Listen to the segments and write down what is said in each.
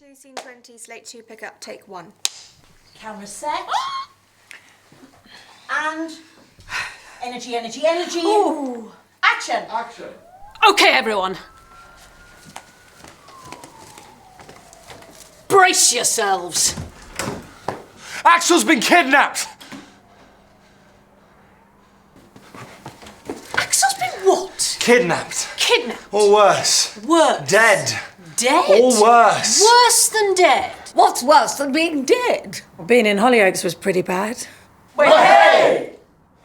To scene 20, slate 2, pick up, take 1. Camera set. And energy, energy, energy. Ooh. Action. Action. Okay, everyone. Brace yourselves. Axel's been kidnapped. Axel's been what? Kidnapped. Kidnapped. Or worse. Worse. Dead. Dead? Or worse. Worse than dead. What's worse than being dead? Well, being in Hollyoaks was pretty bad. Wait, hey!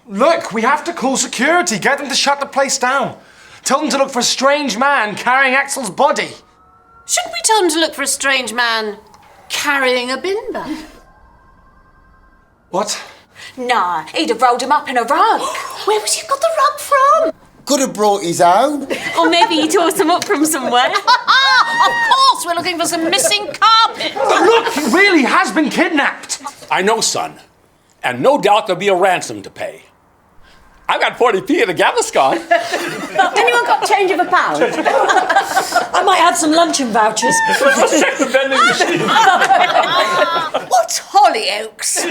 Look, we have to call security. Get them to shut the place down. Tell them to look for a strange man carrying Axel's body. Shouldn't we tell him to look for a strange man carrying a bin bag? What? Nah, he'd have rolled him up in a rug. Where was you got the rug from? Could have brought his own. Or maybe he tore some up from somewhere. Of course, we're looking for some missing carpet. Look, he really has been kidnapped. I know, son. And no doubt there'll be a ransom to pay. I've got 40p in a Gaviscon. Anyone got change of £1? I might have some luncheon vouchers. Let's check the vending machine. What's Hollyoaks?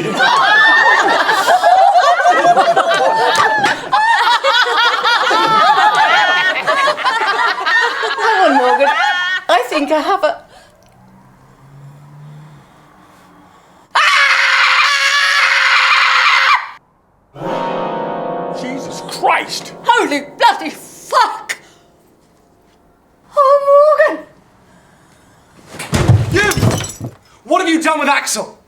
Hang on, Morgan. I think I have a... Jesus Christ! Holy bloody fuck! Oh, Morgan! You! What have you done with Axel?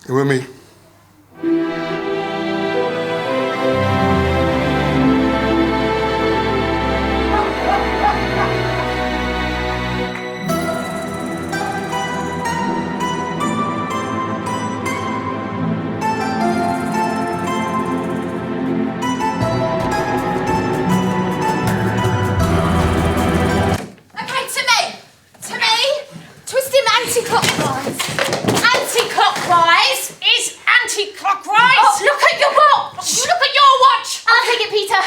You with me? Twist him anti-clockwise. Anti-clockwise is anti-clockwise. Oh, look at your watch! Look at your watch. I'll take it, Peter.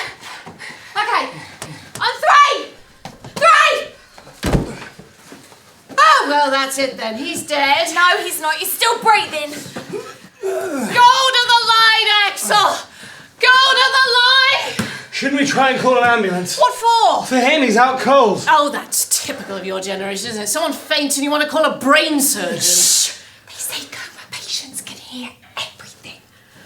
Okay. On 3. 3. Oh, well, that's it then. He's dead. No, he's not. He's still breathing. Go to the line, Axel. Go to the line. Shouldn't we try and call an ambulance? What for? For him, he's out cold. Oh, that's typical of your generation, isn't it? Someone faints and you want to call a brain surgeon. Shh! They say coma patients can hear everything.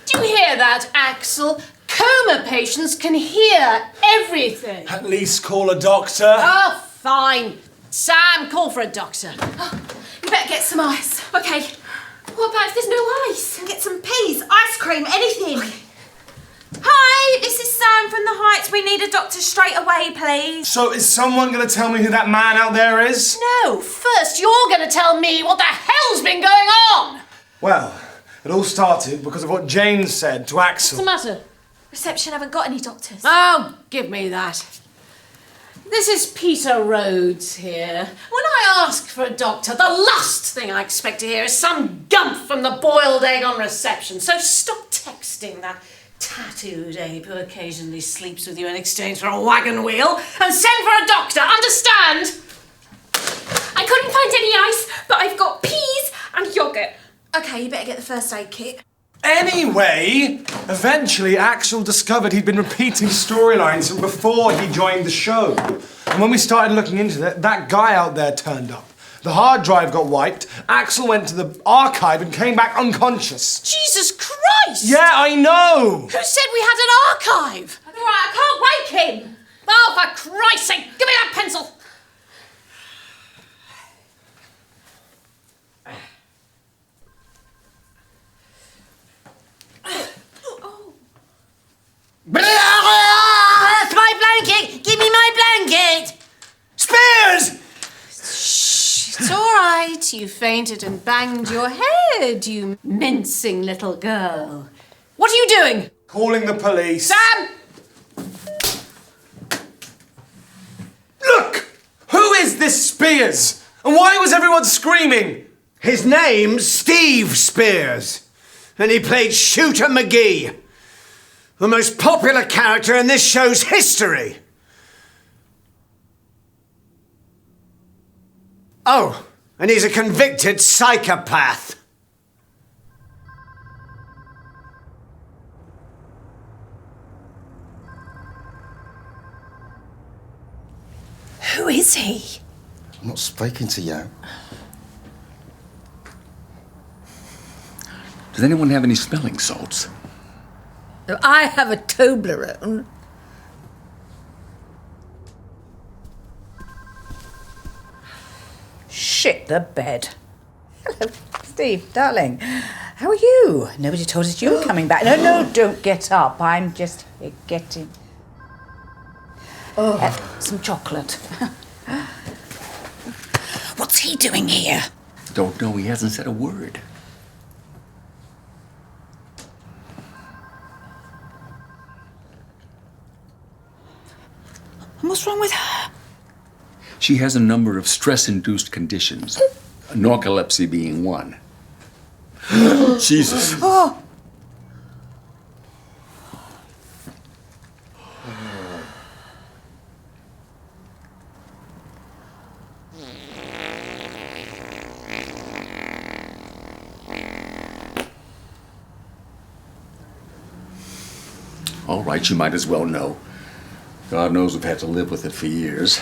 Do you hear that, Axel? Coma patients can hear everything. At least call a doctor. Oh, fine. Sam, call for a doctor. You better get some ice. Okay. What about if there's no ice? Get some peas, ice cream, anything. Okay. Hi, this is Sam from the Heights. We need a doctor straight away, please. So is someone going to tell me who that man out there is? No, first you're going to tell me what the hell's been going on. Well, it all started because of what Jane said to Axel. What's the matter? Reception haven't got any doctors. Oh, give me that. This is Peter Rhodes here. When I ask for a doctor, the last thing I expect to hear is some gump from the boiled egg on reception. So stop texting that tattooed ape who occasionally sleeps with you in exchange for a wagon wheel and send for a doctor, understand? I couldn't find any ice, but I've got peas and yoghurt. Okay, you better get the first aid kit. Anyway, eventually Axel discovered he'd been repeating storylines from before he joined the show. And when we started looking into it, that guy out there turned up. The hard drive got wiped, Axel went to the archive and came back unconscious. Jesus Christ! Yeah, I know! Who said we had an archive? All right, I can't wake him. Oh, for Christ's sake, give me that pencil! That's my blanket! Give me my blanket! SPEIRS! It's all right. You fainted and banged your head, you mincing little girl. What are you doing? Calling the police. Sam! Look! Who is this SPEIRS? And why was everyone screaming? His name's Steve Spears, and he played Shooter McGee, the most popular character in this show's history. Oh, and he's a convicted psychopath. Who is he? I'm not speaking to you. Does anyone have any smelling salts? I have a Toblerone. Shit the bed. Hello, Steve, darling. How are you? Nobody told us you were coming back. No, don't get up. I'm just getting... some chocolate. What's he doing here? Don't know. He hasn't said a word. What's wrong with her? She has a number of stress-induced conditions, narcolepsy being one. Jesus. Oh. All right, you might as well know. God knows we've had to live with it for years.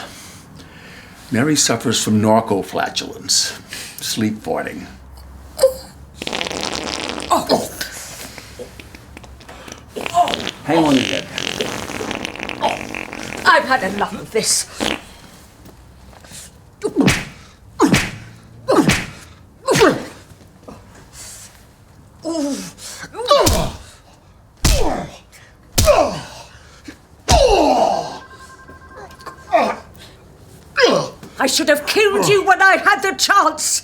Mary suffers from narcoflatulence, sleep farting. Hang on to that. I've had enough of this. I should have killed you when I had the chance.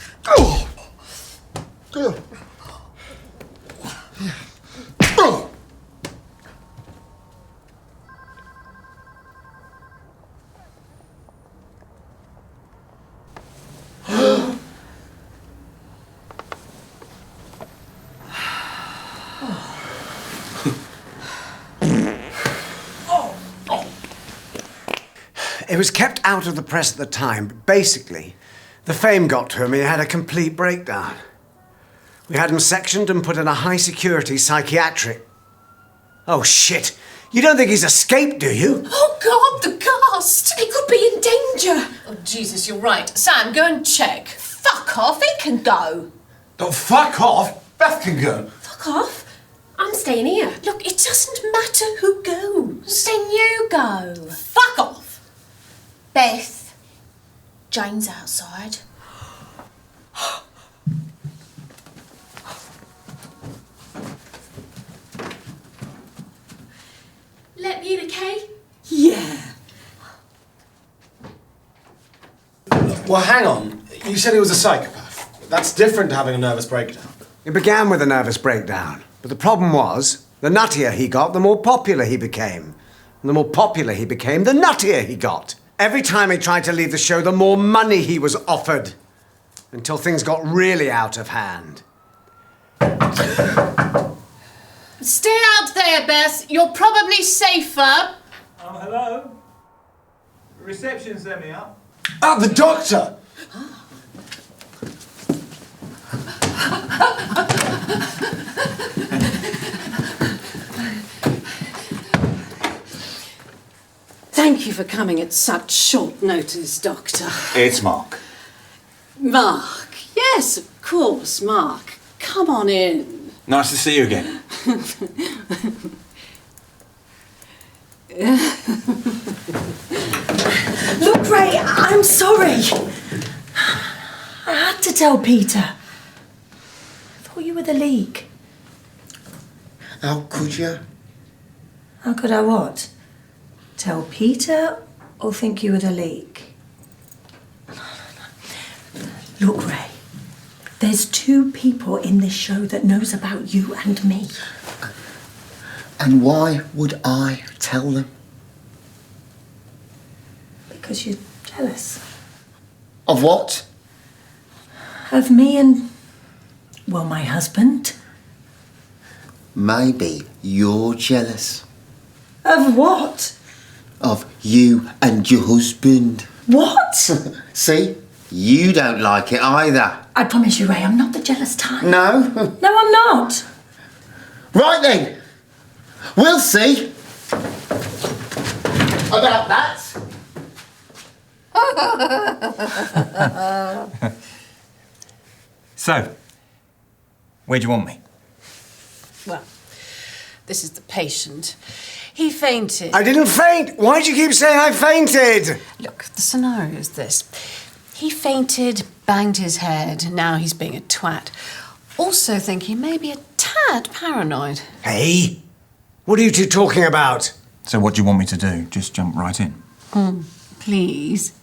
It was kept out of the press at the time, but basically, the fame got to him and he had a complete breakdown. We had him sectioned and put in a high-security psychiatric... Oh, shit! You don't think he's escaped, do you? Oh, God, the cast! He could be in danger! Oh, Jesus, you're right. Sam, go and check. Fuck off, he can go! Don't fuck off! Beth can go. Fuck off? I'm staying here. Look, it doesn't matter who goes. Then you go. Fuck off! Beth, Jane's outside. Let me in, okay? Yeah. Well, hang on. You said he was a psychopath. That's different to having a nervous breakdown. It began with a nervous breakdown, but the problem was, the nuttier he got, the more popular he became. And the more popular he became, the nuttier he got. Every time he tried to leave the show, the more money he was offered. Until things got really out of hand. Stay out there, Beth. You're probably safer. Hello? Reception sent me up. Ah, the doctor! Thank you for coming at such short notice, Doctor. It's Mark. Mark. Yes, of course, Mark. Come on in. Nice to see you again. Look, Ray, I'm sorry. I had to tell Peter. I thought you were the league. How could you? How could I what? Tell Peter or think you were the league? Look, Ray, there's 2 people in this show that knows about you and me. And why would I tell them? Because you're jealous. Of what? Of me and, well, my husband. Maybe you're jealous. Of what? Of you and your husband. What? See? You don't like it either. I promise you, Ray, I'm not the jealous type. No? No, I'm not. Right then. We'll see. About that. So, where do you want me? Well, this is the patient. He fainted. I didn't faint. Why do you keep saying I fainted? Look, the scenario is this. He fainted, banged his head, now he's being a twat. Also think he may be a tad paranoid. Hey, what are you two talking about? So what do you want me to do? Just jump right in? Please.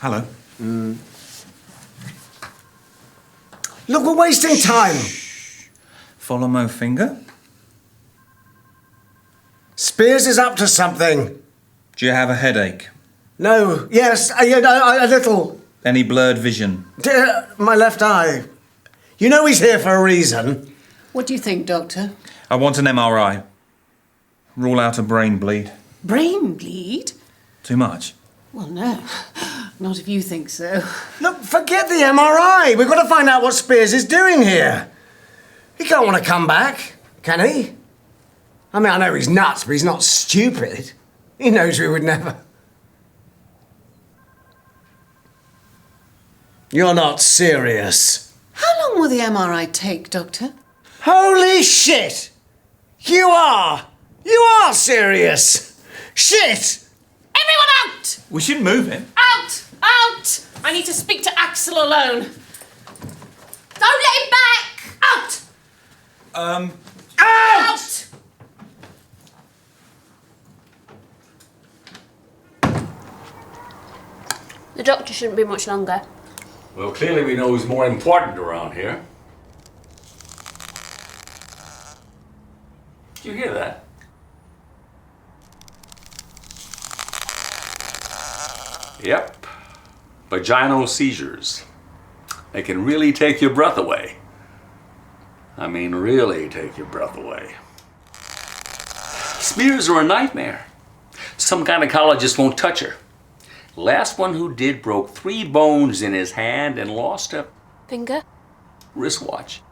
Hello. Look, we're wasting time. Follow my finger. Spears is up to something. Do you have a headache? No, yes, a little. Any blurred vision? My left eye. You know he's here for a reason. What do you think, Doctor? I want an MRI. Rule out a brain bleed. Brain bleed? Too much? Well, no. Not if you think so. Look, forget the MRI. We've got to find out what Spears is doing here. He can't want to come back, can he? I mean, I know he's nuts, but he's not stupid. He knows we would never. You're not serious. How long will the MRI take, Doctor? Holy shit! You are! You are serious! Shit! Everyone out! We should move him. Out! Out! I need to speak to Axel alone. Don't let him back! Out! Out! The doctor shouldn't be much longer. Well, clearly we know who's more important around here. Did you hear that? Yep. Vaginal seizures. They can really take your breath away. I mean, really take your breath away. Spears are a nightmare. Some gynecologist won't touch her. Last one who did broke 3 bones in his hand and lost a Finger? wristwatch.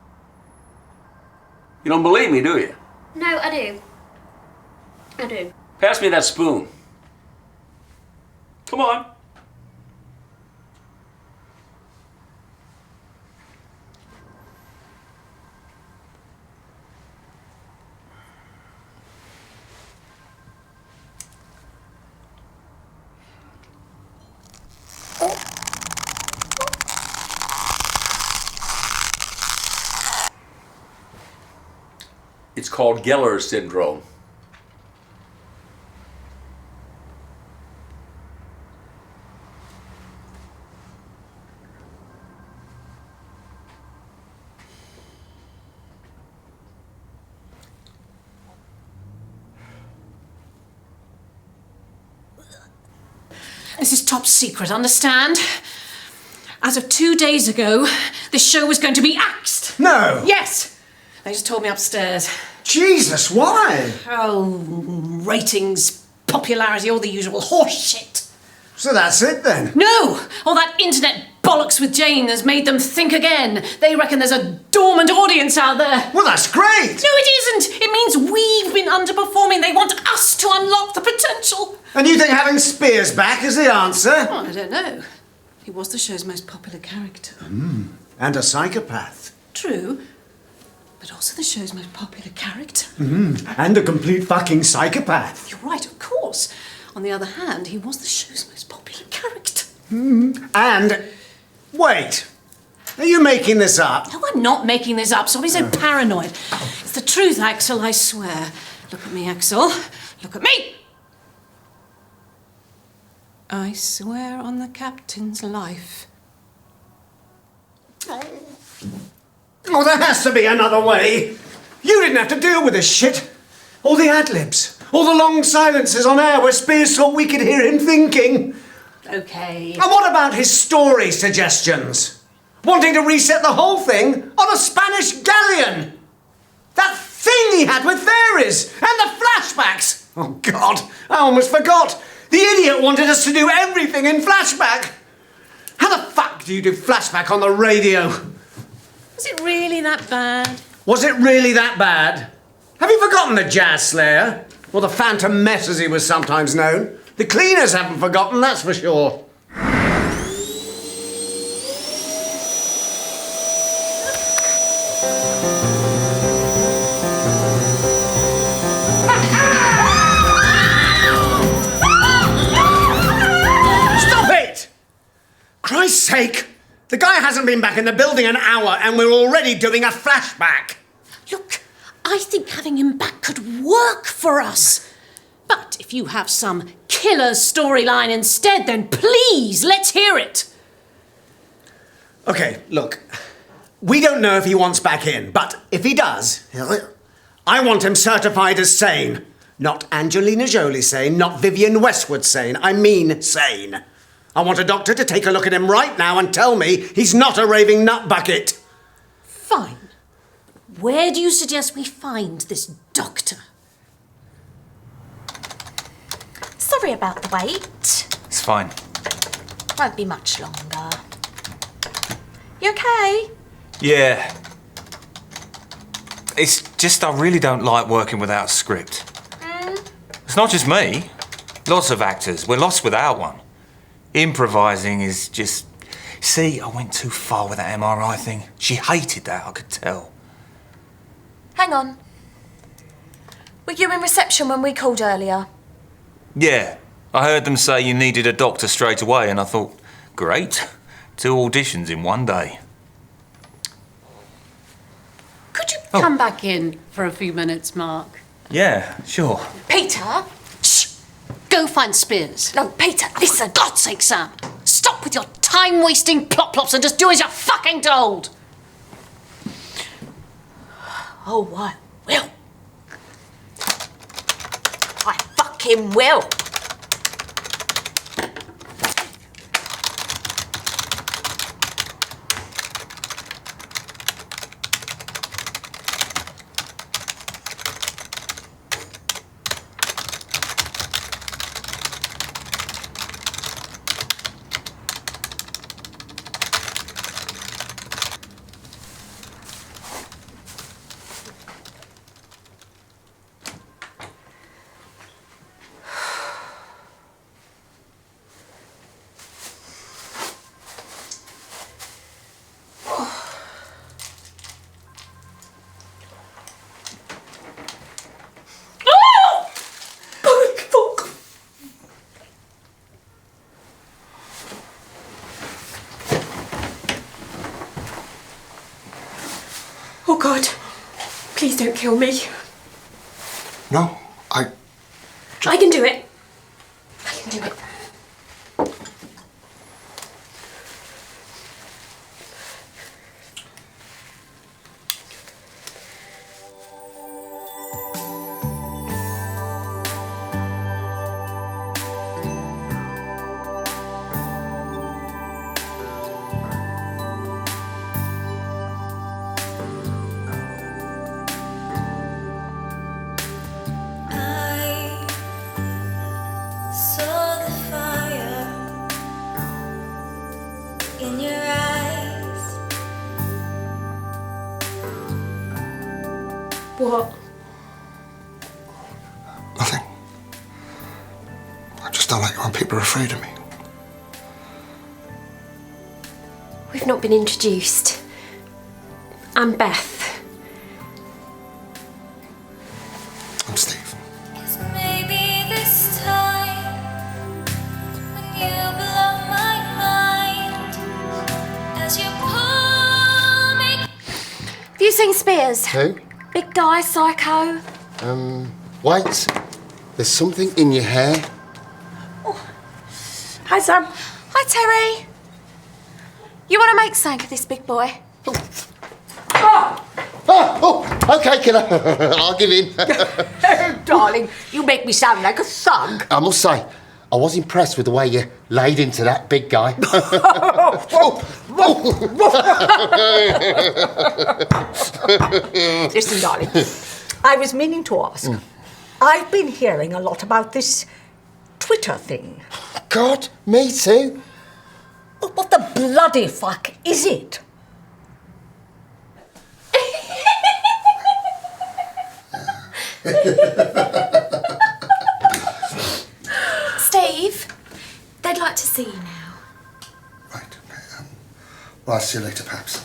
You don't believe me, do you? No, I do. I do. Pass me that spoon. Come on. It's called Geller syndrome. This is top secret, understand? As of 2 days ago, this show was going to be axed. No! Yes! They just told me upstairs. Jesus, why? Oh, ratings, popularity, all the usual horse shit. So that's it then? No! All that internet bollocks with Jane has made them think again. They reckon there's a dormant audience out there. Well, that's great! No, it isn't! It means we've been underperforming. They want us to unlock the potential. And you think having Spears back is the answer? Oh, I don't know. He was the show's most popular character. And a psychopath. True. But also the show's most popular character. And a complete fucking psychopath. You're right, of course. On the other hand, he was the show's most popular character. And... wait. Are you making this up? No, I'm not making this up. Stop being so paranoid. It's the truth, Axel, I swear. Look at me, Axel. Look at me! I swear on the captain's life. Oh, there has to be another way. You didn't have to deal with this shit. All the ad-libs. All the long silences on air where Spears thought we could hear him thinking. Okay. And what about his story suggestions? Wanting to reset the whole thing on a Spanish galleon. That thing he had with fairies and the flashbacks. Oh, God, I almost forgot. The idiot wanted us to do everything in Flashback. How the fuck do you do Flashback on the radio? Was it really that bad? Was it really that bad? Have you forgotten the Jazz Slayer? Or the Phantom Mess, as he was sometimes known? The cleaners haven't forgotten, that's for sure. Stop it! Christ's sake! The guy hasn't been back in the building an hour and we're already doing a flashback. Look, I think having him back could work for us. But if you have some killer storyline instead, then please, let's hear it. Okay, look. We don't know if he wants back in, but if he does, I want him certified as sane. Not Angelina Jolie sane, not Vivienne Westwood sane. I mean sane. I want a doctor to take a look at him right now and tell me he's not a raving nutbucket. Fine. Where do you suggest we find this doctor? Sorry about the wait. It's fine. Won't be much longer. You okay? Yeah. It's just I really don't like working without a script. It's not just me. Lots of actors. We're lost without one. Improvising is just... See, I went too far with that MRI thing. She hated that, I could tell. Hang on. Were you in reception when we called earlier? Yeah. I heard them say you needed a doctor straight away and I thought, great. 2 auditions in one day. Could you come back in for a few minutes, Mark? Yeah, sure. Peter! Shh! Go find SPEIRS. No, Peter, listen. For God's sake, Sam. Stop with your time-wasting plop-plops and just do as you're fucking told. Oh, I will. I fucking will. Oh, God. Please don't kill me. No, I can do it. I can do it. What? Nothing. I just don't like it when people are afraid of me. We've not been introduced. I'm Beth. I'm Steve. Have you seen SPEIRS? Who? Big guy, psycho. Wait. There's something in your hair. Oh. Hi, Sam. Hi, Terry. You want to make something of this big boy? Okay, killer. I'll give in. Oh, darling, you make me sound like a thug. I must say, I was impressed with the way you laid into that big guy. Listen, darling, I was meaning to ask. I've been hearing a lot about this Twitter thing. God, me too. What the bloody fuck is it? Steve, they'd like to see you now. Right, okay. Well, I'll see you later, perhaps.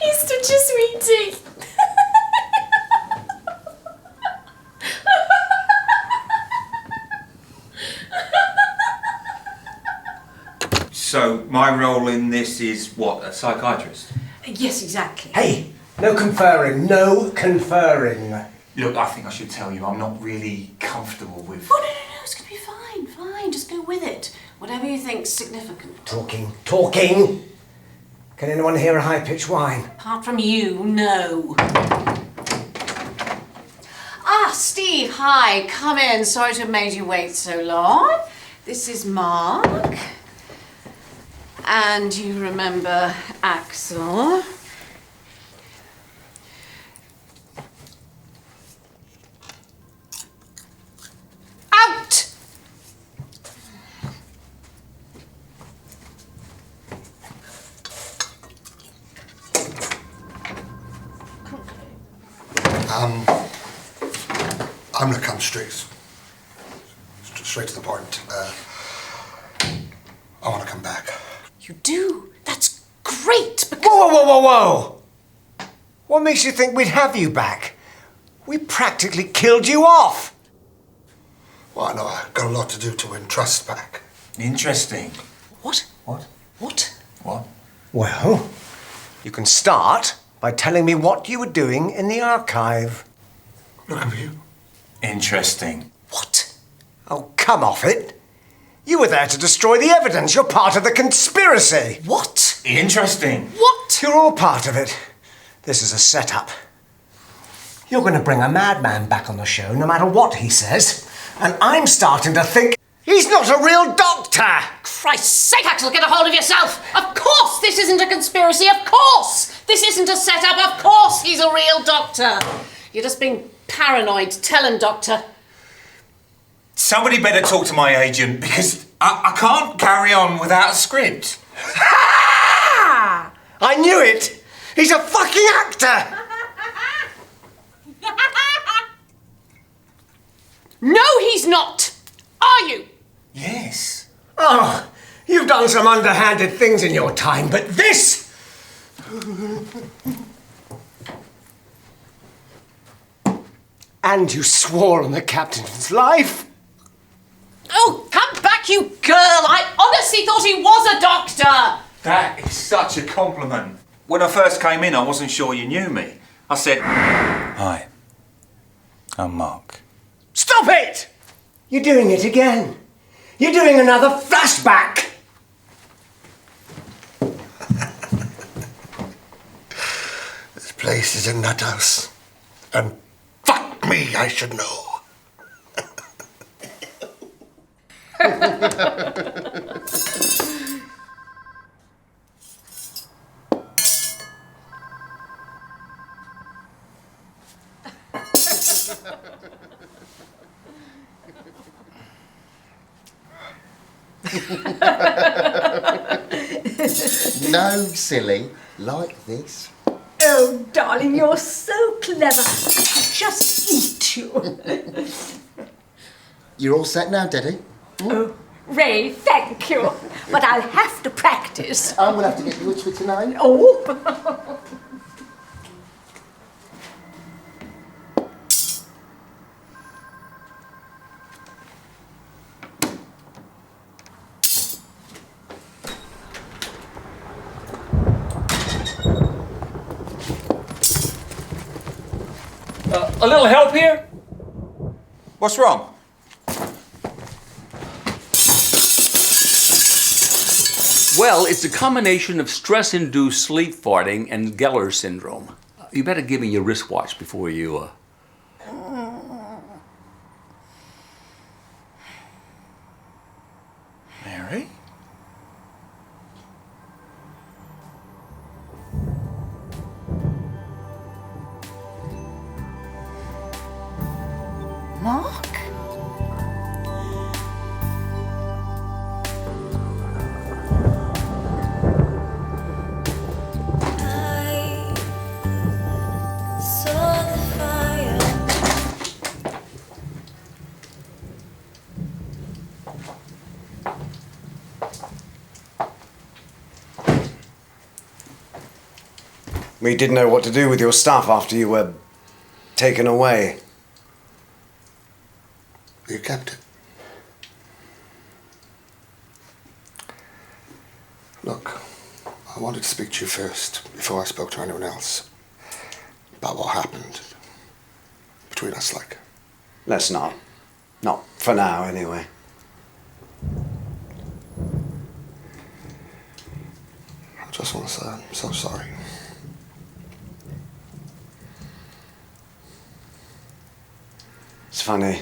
He's such a sweetie. So my role in this is what, a psychiatrist? Yes, exactly. Hey, no conferring, no conferring. Look, I think I should tell you, I'm not really comfortable with... Oh, no, it's going to be fine. Just go with it. Whatever you think's significant. Talking. Can anyone hear a high-pitched whine? Apart from you, no. Ah, Steve, hi. Come in. Sorry to have made you wait so long. This is Mark. And you remember Axel. Out! I'm gonna come straight to the point. I want to come back. You do? That's great, because... Whoa! What makes you think we'd have you back? We practically killed you off. Well, I know I've got a lot to do to win trust back. Interesting. What? What? Well, you can start by telling me what you were doing in the archive. Looking for you. Interesting. What? Oh, come off it. You were there to destroy the evidence. You're part of the conspiracy. What? Interesting. What? You're all part of it. This is a setup. You're going to bring a madman back on the show, no matter what he says. And I'm starting to think he's not a real doctor. Christ's sake, Axel, get a hold of yourself! Of course this isn't a conspiracy, of course! This isn't a setup, of course he's a real doctor! You're just being paranoid. Tell him, doctor. Somebody better talk to my agent, because I can't carry on without a script. Ha! I knew it! He's a fucking actor! No, he's not! Are you? Yes. Oh, you've done some underhanded things in your time, but this... And you swore on the captain's life? Oh, come back, you girl! I honestly thought he was a doctor! That is such a compliment. When I first came in, I wasn't sure you knew me. I said, "Hi, I'm Mark." Stop it! You're doing it again. You're doing another flashback. This place is a nut house. And fuck me, I should know. No, silly, like this. Oh, darling, you're so clever. I could just eat you. You're all set now, Deddie? Oh, Ray, thank you. But I'll have to practice. I'm gonna have to get you a Twitter name. Oh. A little help here? What's wrong? Well, it's a combination of stress-induced sleep farting and Geller syndrome. You better give me your wristwatch before you, Mary? We didn't know what to do with your stuff after you were taken away. You kept it. Look, I wanted to speak to you first, before I spoke to anyone else, about what happened between us, like. Let's not. Not for now, anyway. I just want to say I'm so sorry. It's funny.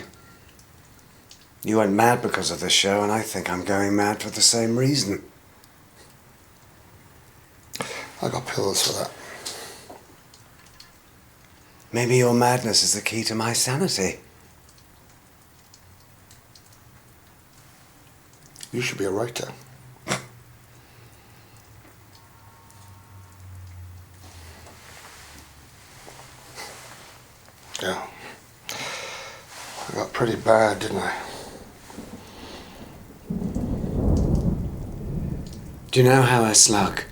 You went mad because of this show, and I think I'm going mad for the same reason. I got pills for that. Maybe your madness is the key to my sanity. You should be a writer. Yeah. I got pretty bad, didn't I? Do you know how a slug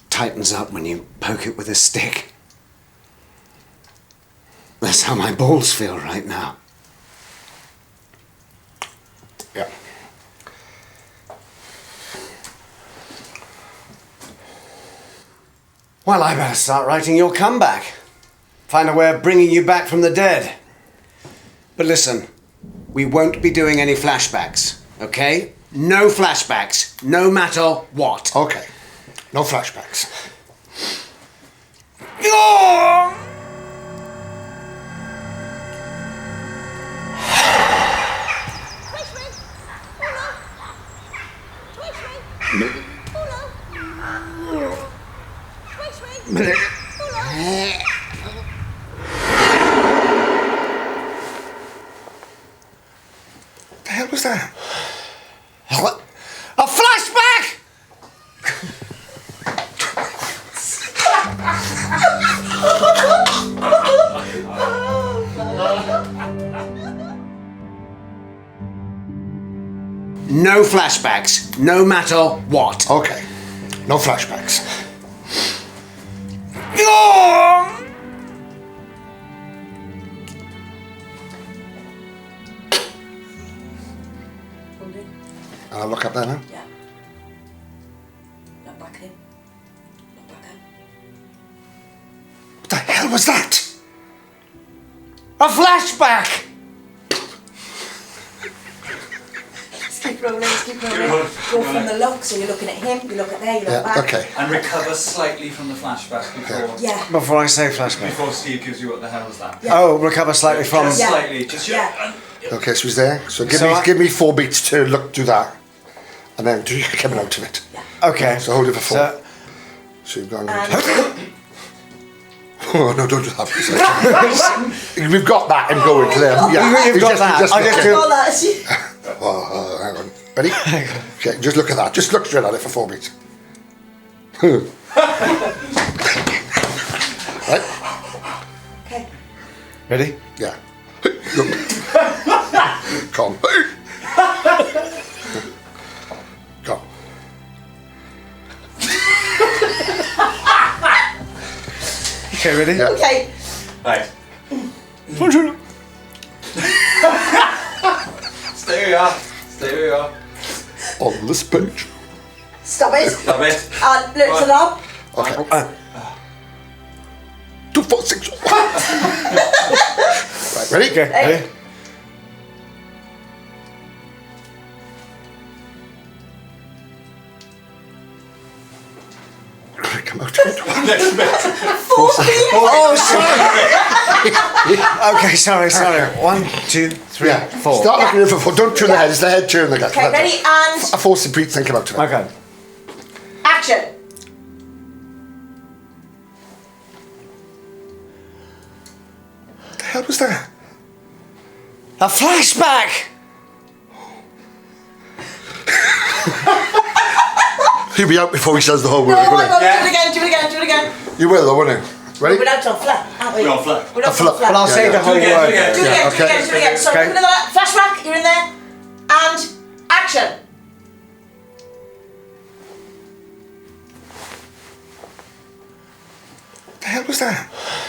tightens up when you poke it with a stick? That's how my balls feel right now. Yeah. Well, I better start writing your comeback. Find a way of bringing you back from the dead. But listen, we won't be doing any flashbacks, okay? No flashbacks, no matter what. Okay. No flashbacks. The hell was that? What? A flashback! No flashbacks, no matter what. Okay. No flashbacks. I'll look up there now. Yeah. Not back in. Not back in. What the hell was that? A flashback! Let's keep rolling, let's keep rolling. Go from the look, so you're looking at him, you look at there, you look back. Okay. And recover slightly from the flashback before. Yeah. Before I say flashback. Before Steve gives you what the hell was that? Yeah. Oh, recover slightly from... Just slightly. Just Okay, so he's there. So give me 4 beats to do that. And then do you coming out of it. Yeah. Okay. So hold it for 4. So- So you've gone... Oh, no, don't do that. We've got that and going to them. Yeah. You've got that. I'll just do... Oh, hang on. Ready? Okay, just look at that. Just look straight at it for 4 beats. Right? Okay. Ready? Yeah. Come. Go. Okay, ready? Yeah. Okay. Right. Stay where you are. Stay where you are. On this page. Stop it. Stop it. And lift it up. Okay. 2, 4, 6. Right, ready? Okay, ready? Come out of it. Oh, sorry! Okay, sorry. 1, 2, 3, Yeah. 4. Start looking in for 4. Don't turn the head. It's the head turn the gut. Okay, ready, and... A force of beat, think about it. Okay. Action. What the hell was that? A flashback! He'll be out before he says the whole word. No, won't he? do it again. You will, though, won't you? Ready? We're out on flat, aren't we? We're on flat. We're not A flat. on flat. But I'll say the whole word. Do it again. So, Okay. put another flashback, you're in there. And action. Who's that?